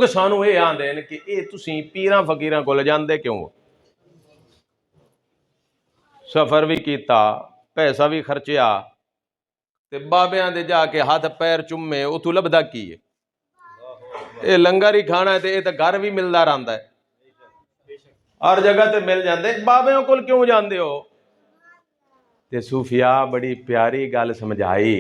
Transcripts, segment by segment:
लोग सानू ये आंदे ने कि ये तुसीं पीरां फकीरां कोल जांदे क्यों? सफर भी किया, पैसा भी खर्चिया, ते बाबियां दे जाके हाथ पैर चुमे, उतू लभदा की है? ये लंगर ही खाना है, ते घर भी मिलता रहता है, हर जगह ते मिल जाते, बाबियों को क्यों जाते हो? ते सूफिया बड़ी प्यारी गल समझाई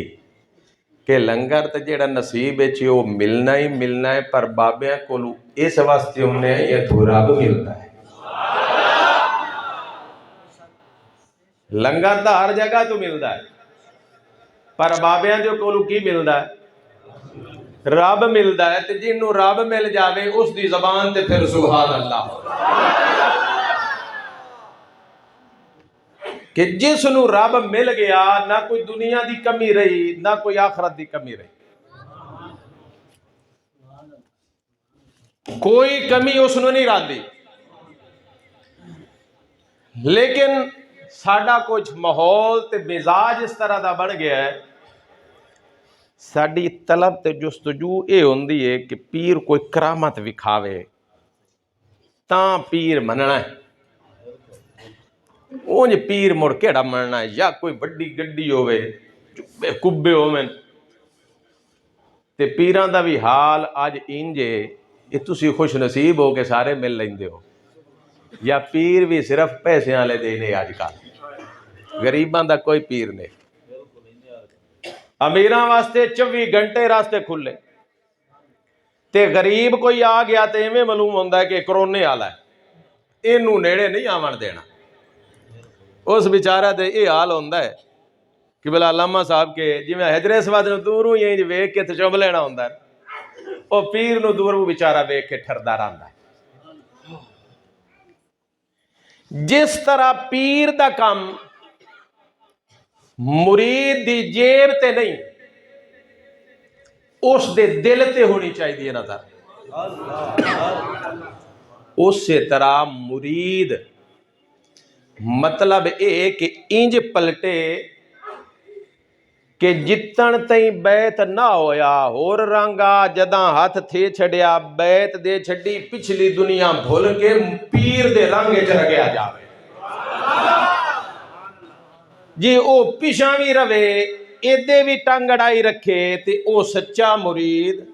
कि लंगर तो जेड़ा नसीब है वो मिलना ही मिलना है, पर बाबिया को इस वास्ते उन्हें अधूरा भी मिलता है। लंगर तो हर जगह तो मिलता है, पर बाबिया जो को की मिलता है? रब मिलता है। तो जिन्हों रब मिल जाए उसकी जबान ते फिर सुभान अल्लाह, कि जिसनों रब मिल गया ना कोई दुनिया की कमी रही ना कोई आखरत की कमी रही, कोई कमी उसनों नहीं रहती। लेकिन साडा कुछ माहौल ते मिजाज इस तरह का बन गया है, साडी तलब ते जुस्तजू ये होंदी है कि पीर कोई करामत विखावे तां पीर मनना है। उंज पीर मुड़ केड़ा मनना है? या कोई वड्डी गड्डी होवे, चुब्बे कुब्बे होवन। ते पीरां दा भी हाल अज इंज है, ये तुसी खुश नसीब हो के सारे मिल लेंदे हो, या पीर भी सिर्फ पैसे वाले देने अजकल, गरीबां दा कोई पीर नहीं। अमीरां वास्ते 24 घंटे रास्ते खुले, ते गरीब कोई आ गया तो इवें मालूम होंदा है कि करोने वाला है, इनू नेड़े नहीं आवन देना। उस बेचारा तो यह हाल होंदा है कि भला लामा साहब के जिवें हजरे अस्वद नूं दूरों ही वेख के ते चुभ लेना होंदा है, वो पीर नूं दूरों बेचारा वेख के ठरदा रहिंदा है। जिस तरह पीर दा काम मुरीद दी जेब ते नहीं, उस दे दिल ते होनी चाहिए नजर। उस तरह मुरीद मतलब ये कि इंज पलटे कि जितन तई बैत ना होया, होर रंगा जदा हाथ थे छड़िया, बैत दे छड़ी पिछली दुनिया भुल के पीर दे रंग च रगया जावे जी। ओ पिछा भी रवे, एदे भी टंग अड़ाई रखे, ते ओ सच्चा मुरीद।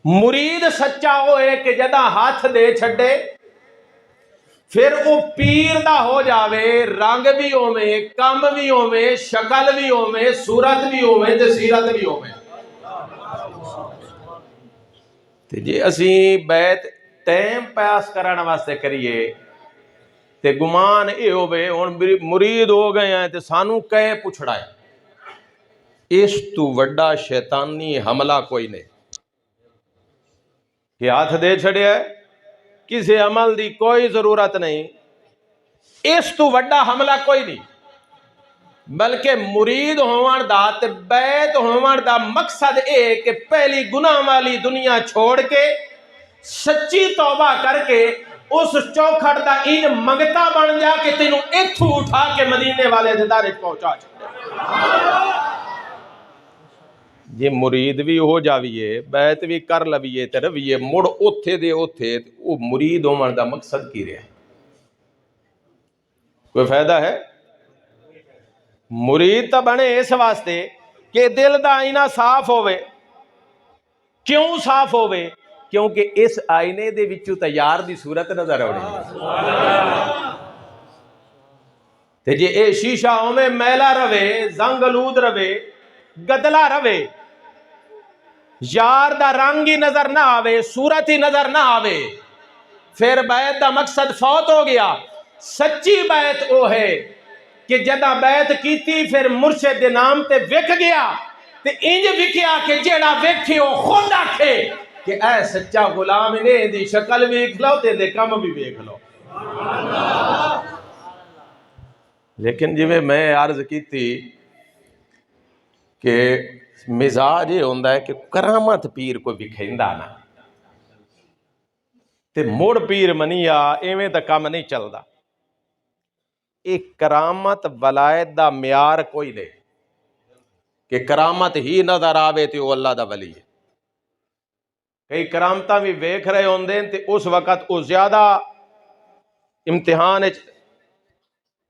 मुरीद सच्चा वो है कि जदा हाथ दे छड़े फिर वो पीर दा हो जावे, रंग भी होवे, कम भी होवे, शक्ल भी होवे, सूरत भी होवे ते सीरत भी होवे। ते जे असी बैत टाइम पास करने वास्ते करिए ते गुमान ये होवे हुण मुरीद हो गए हैं ते सानू कहे पुछड़ा है, इस तू वड्डा शैतानी हमला कोई नहीं कि हाथ दे छड़िया, किसी अमल की कोई जरूरत नहीं, इस तू वड्डा हमला कोई नहीं। बल्कि मुरीद होवन दा ते बैत होवन दा मकसद ये कि पहली गुनाह वाली दुनिया छोड़ के सच्ची तौबा करके उस चौखट दा इन मंगता बन जा के तेनू इथों उठा के मदीने वाले दिदारे पहुंचा छे। जे मुरीद भी हो जाइए, बैत भी कर लवीए ते रवीए मुड़ ओथे दे ओथे, वो मुरीद होवन दा मकसद की रहा? कोई फायदा है? मुरीद तो बने इस वास्ते कि दिल दा आईना साफ होवे। क्यों साफ होवे? क्योंकि इस आईने दे विचों तां यार दी सूरत नजर आउणी ते जे ए शीशा होवे मैला रवे, जंग लूद रवे, गदला रवे, यार दा रंग ही नजर ना आवे, सूरत ही नजर ना आवे, फिर बैत दा मकसद फौत हो गया। सच्ची बैत वो है कि जदा बैत कीती फिर मुर्शिद दे नाम ते विक गया, ते इंज विकिया कि जेड़ा वेखे वो खुद आखे कि ऐ सच्चा गुलाम ने दी शक्ल वेख लो ते दे काम भी वेख लो। लेकिन जिवें मैं अर्ज की कि मिजाज ये होंदा है कि करामत पीर कोई विखेंदा ना, ते मुड़ पीर मनिया, इवें तो काम नहीं चलता। एक करामत वलायत दा म्यार कोई नहीं कि करामत ही नजर आवे तो वो अल्लाह दा वली है। कई करामतां भी वेख रहे होंदे ते उस वक्त वो ज्यादा इम्तिहान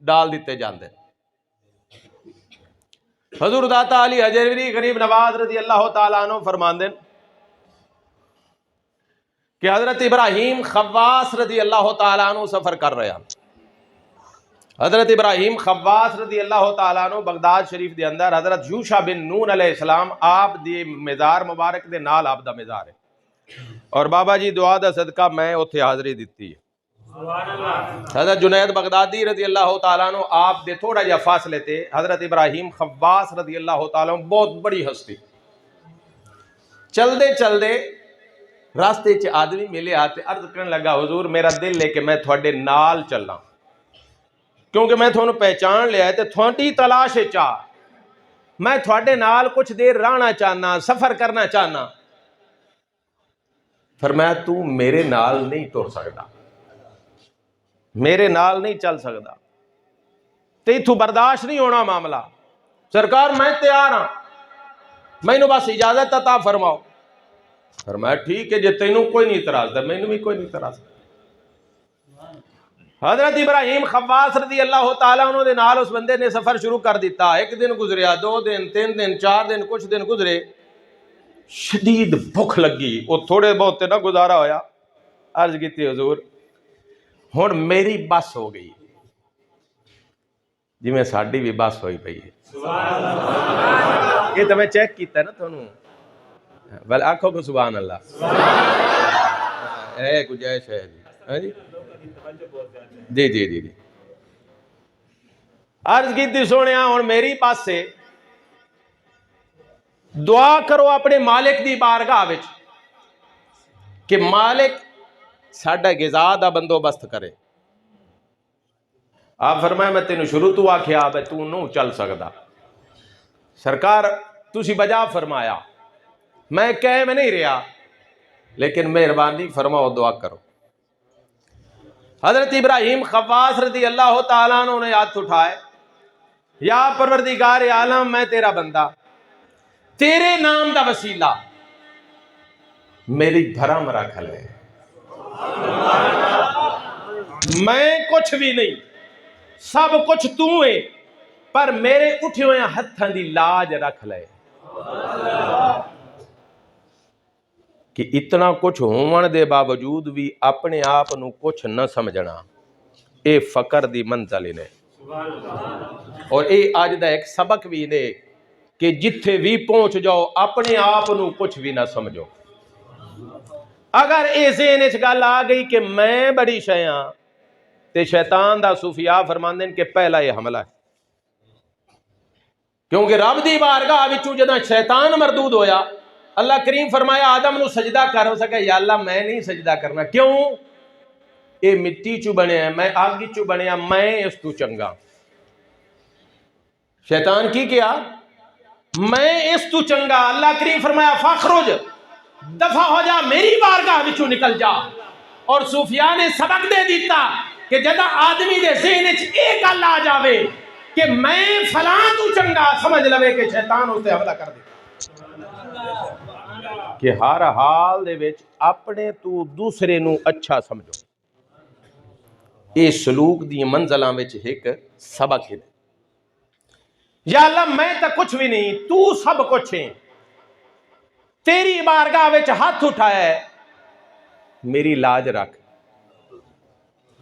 डाल दिते जाते। हजूर दाता अली हजरवी गरीब नवाज रजी अल्लाह तआला अन्हु फरमांदे कि हजरत इब्राहिम खव्वास रजी अल्लाह तआला अन्हु सफर कर रहे हैं। हजरत इब्राहिम खव्वास रजी अल्लाह तआला अन्हु बगदाद शरीफ के अंदर हजरत यूशा बिन नून अलैहिस्सलाम आप दी मज़ार मुबारक दे नाल आप दा मज़ार है और बाबा जी दुआ दा सदका मैं उत्थे हाज़री दिती है। हजरत जुनैद बगदादी रजी अल्लाह तआला अन्हु आप दे थोड़ा जिहा फासले ते हजरत इब्राहिम खव्वास रजी अल्लाह तआला अन्हु बहुत बड़ी हस्ती चलदे चलदे रास्ते च आदमी मिले आते अर्ज करने लगा हुजूर मेरा दिल है कि मैं थोड़े नाल चलना क्योंकि मैं थोनू पहचान लिया ते थोड़ी तलाश चा मैं थोड़े नाल कुछ देर रहना चाहना सफर करना चाहना। फरमाया तू मेरे नाल नहीं तुर सकता मेरे नाल नहीं चल सकता ते इथू बर्दाश्त नहीं होना मामला। सरकार मैं तैयार हाँ मैनू बस इजाजत अता फरमाओ। फरमाया ठीक है जे तेनू कोई नहीं इतराज मैनू भी कोई नहीं इतराज। हजरत इब्राहिम खव्वास रज़ी अल्लाह तआला अन्हु दे नाल उस बंदे ने सफर शुरू कर दिता। एक दिन गुजरिया 2 दिन 3 दिन 4 दिन कुछ दिन गुजरे शदीद भुख लगी वो थोड़े बहुत ना गुजारा होया। अर्ज की हुजूर हुण मेरी बस हो गई जिवें साडी भी बस होई पई है। ये तो मैं चेक किया ना थोनू बल आखो को सुभान अल्लाह है गुजाइश है जी जी जी जी जी। अर्ज की सोने हुण मेरी पासे दुआ करो अपने मालिक की बारगाह विच कि मालिक साडा गिज़ा दा बंदोबस्त करे। आप फरमाया मैं तेन शुरू तो आख्या भाई तू नहीं चल सकता सरकार तुसी बजा फरमाया मैं कह में नहीं रहा लेकिन मेहरबानी फरमाओ दुआ करो। हजरत इब्राहिम खव्वास रज़ी अल्लाह तआला अन्हु ने हाथ उठाए या परवरदिगार आलम मैं तेरा बंदा तेरे नाम दा वसीला मेरी धर्म रख ले मैं कुछ भी नहीं सब कुछ तू है पर मेरे उठे हुए हत्थां दी लाज रख ले कि इतना कुछ होने के बावजूद भी अपने आप को कुछ न समझना ये फकर दी मंजिल ने और ये अज का एक सबक भी ने कि जिथे भी पहुंच जाओ अपने आप को कुछ भी ना समझो। अगर इस गल आ गई कि मैं बड़ी शै हाँ तो शैतान दा सूफिया फरमांदे कि पहला यह हमला है क्योंकि रब दी बारगाह विचों जदां शैतान मरदूद होया अल्लाह करीम फरमाया आदम नू सजदा कर सके या अल्लाह मैं नहीं सजदा करना क्यों ये मिट्टी चू बनया मैं अग चू बनया मैं इस तू चंगा। शैतान की किया मैं इस तू चंगा। अल्लाह करीम फरमाया फखरुज दफा हो जा मेरी बारगाह विचों निकल जा। और सूफिया ने सबक दे दिता कि जदा आदमी दे ज़हन च एक गल आ जावे कि मैं फलां तू चंगा समझ लवे कि शैतान उस ते हमला कर दे कि हर हाल दे विच अपने तू दूसरे नू अच्छा समझो। ये सलूक दी मंजिलां विच एक सबक है। या अल्लाह मैं तो कुछ भी नहीं तू सब कुछ है तेरी बारगाह विच हाथ उठाया है मेरी लाज रख।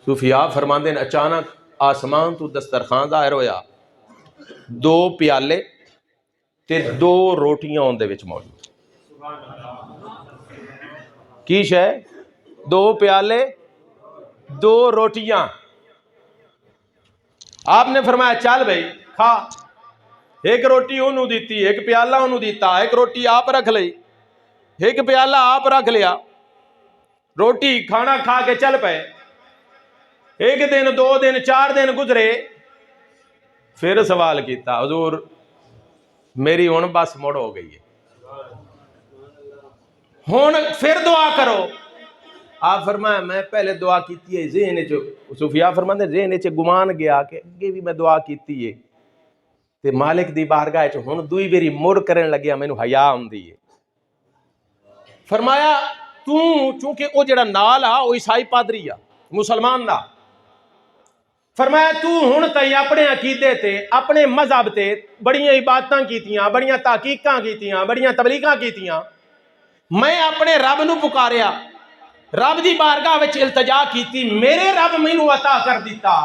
सूफिया फरमांदे ने अचानक आसमान तू दस्तरखान ज़ाहिर होया 2 प्याले ते 2 रोटियां उनदे विच मौजूद की शै 2 प्याले 2 रोटियां। आपने फरमाया चल भाई खा। एक रोटी उन्होंने दी एक प्याला उन्होंने दिता एक रोटी आप रख ली एक प्याला आप रख लिया रोटी खाना खा के चल पे। एक दिन 2 दिन 4 दिन गुजरे फिर सवाल किया हुजूर मेरी हुण बस मुड़ हो गई है हुण फिर दुआ करो। आप फरमाया मैं पहले दुआ की है ज़हन च सूफिया फरमाते ज़हन च गुमान गया कि अगे भी मैं दुआ की है ते मालिक दी बारगाह च हुण दूई बेरी मुड़ करन लग्या मैनू हया आउंदी है। फरमाया तू चूंकि वो जड़ा नाल आ वो ईसाई पादरी आ मुसलमान दा, फरमाया तू हुण तई अपने अकीदे ते अपने मजहब ते बड़ियां इबादतां कीतियां, बड़ियां तहकीकां कीतियां, बड़ियां तबलीगां कीतियां, मैं अपने रब नूं पुकारिया, रब दी बारगाह विच इल्तजा कीती, मेरे रब मैनू अता कर दिता,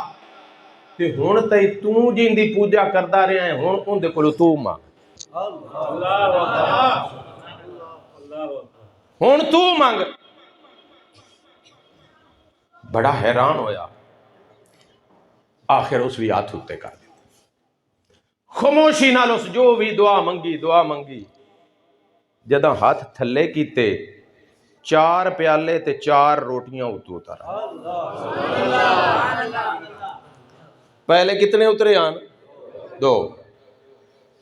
ते हुण तई तू जिंदी पूजा करदा रहा है, हुण उहदे कोलों तू मंग, हुण तू मंग। बड़ा हैरान होया, आखिर उस भी हाथ उत्ते कर दिता, खामोशी नाल उस जो भी दुआ मंगी, जदां हाथ थले कीते 4 प्याले ते 4 रोटियां उतों उतर, पहले कितने उतरे आन 2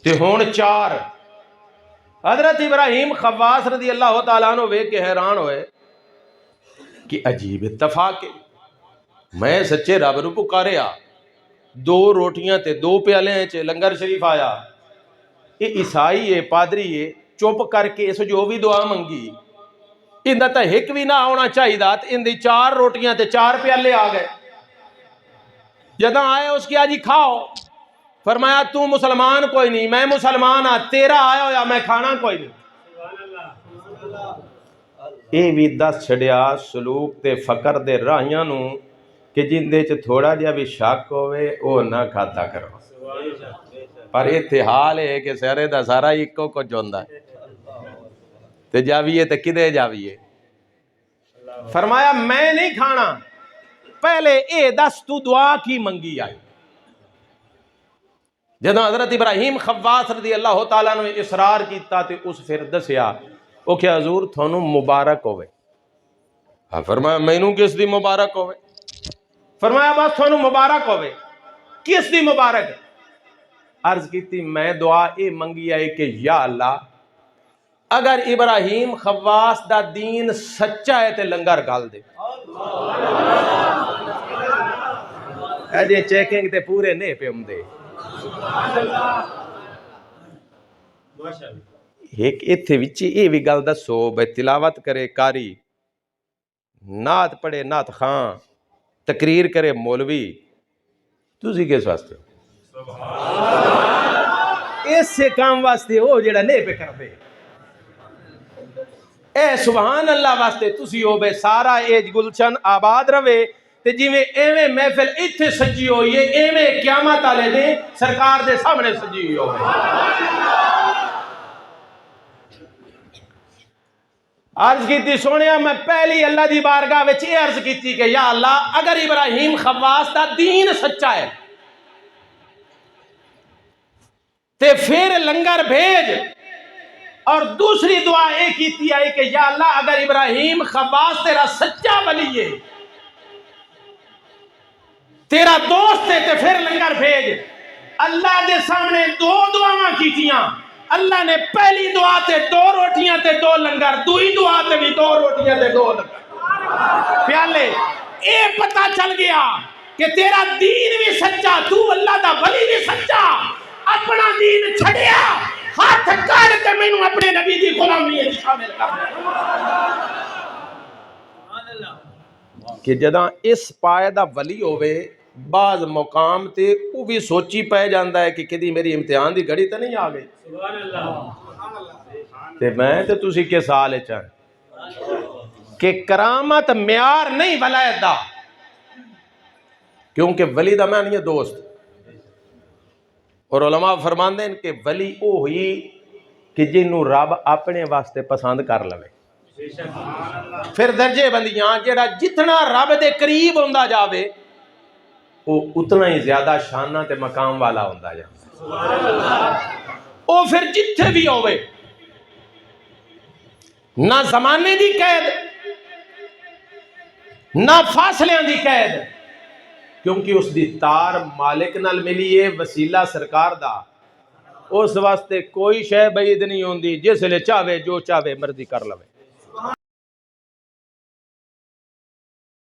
ते हुण 4। हजरत इब्राहिम खवास रदी अल्लाह तआला अन्हु वेख के हैरान होए कि अजीब इत्तफाक है, मैं सच्चे रब नूं पुकारिया, 2 रोटियां ते 2 प्याले च लंगर शरीफ आया, ये ईसाई है पादरी है, चुप करके इस जो भी दुआ मंगी इंदा तो हिक भी ना होना चाहिए, इंदी 4 रोटियां ते 4 प्याले आ गए। जदा आए उसकी आजी खाओ, फरमाया तू मुसलमान कोई नहीं, मैं मुसलमान हाँ, तेरा आया होया मैं खाना कोई नहीं। ये भी दस छड़िया सलूक ते फकर दे राहियां नू कि जिंदे च थोड़ा जिहा भी शक होवे वो ना खाता करो, पर इत्थे हाल है कि सारे दा सारा इको कुछ होंदा है, ते जाविए ते किदे जाविए। फरमाया मैं नहीं खाना, पहले ए दस तू दुआ की मंगी आई। जदों हजरत इब्राहिम खवास रदी अल्लाह तआला ने इसरार किया तो उस फिर दसिया ओ कि हजूर थानू मुबारक होवे। हाँ, फरमाया मैनू किस दी मुबारक होवे? फरमाया बस थानू मुबारक होवे। किस दी मुबारक? अर्ज की मैं दुआ ये मंगी आई कि या अल्लाह अगर इब्राहिम खवास दा दीन सच्चा है तो लंगर गल दे। अजे चेकिंग ते पूरे नहीं पे आउंदे। एक इत्थे विच ये भी गल दसो भाई तिलावत करे कारी, नात पढ़े नात खां, तकरीर करे मौलवी, तुसी किस वास्ते हो? इसे काम वास्ते हो जेड़ा नहीं पे करदे। ए सुभान अल्लाह वास्ते तुसी हो बे सारा एज गुलशन आबाद रवे ते जिवें एवें महफिल इत्थे सजी होई है एवें क़यामत वाले दिन सरकार दे सामने सजी हुई होवे। अर्ज की सोने मैं पहली अल्लाह की बारगाह में अर्ज की कि या अल्लाह अगर इब्राहिम खवास का दीन सच्चा है ते फिर लंगर भेज। और दूसरी दुआ यह की है कि या अल्लाह अगर इब्राहिम खवास तेरा सच्चा वली है, तेरा दोस्त है, तो फिर लंगर भेज। अल्लाह के सामने 2 दुआवां कीतियां। अल्लाह ने पहली दुआ ते 2 रोटियां ते 2 लंगर, दूई दुआ ते भी 2 रोटियां ते 2 लंगर प्याले। ये पता चल गया कि तेरा दीन भी सच्चा, तू अल्लाह दा वली भी सच्चा, अपना दीन छड़िया हाथ कर के मैनू अपने नबी दी गुलामी विच शामिल कर। कि जदा इस पाए दा वली होवे बाज मुकाम ते वो भी सोची पै जाता है कि कदी मेरी इम्तिहान की घड़ी तो नहीं आ गई। ते मैं ते तुसी किस हाल च कि करामत म्यार नहीं वलायत दा, क्योंकि वली दा मैं नहीं दोस्त। और उलमा फरमांदे हैं कि वली वो हुई कि जिन्नू रब अपने वास्ते पसंद कर लवे। फिर दर्जे बंदियां जेड़ा जितना रब दे करीब होंदा जावे वो उतना ही ज्यादा शाना ते मकाम वाला होंदा जाता। वो फिर जिथे भी होवे ना जमाने की कैद ना फासलियां की कैद, क्योंकि उसकी तार मालिक नाल मिली है, वसीला सरकार दा। उस वास्ते कोई शय बैद नहीं होंदी, जिसले चाहे जो चाहे मर्जी कर लवे।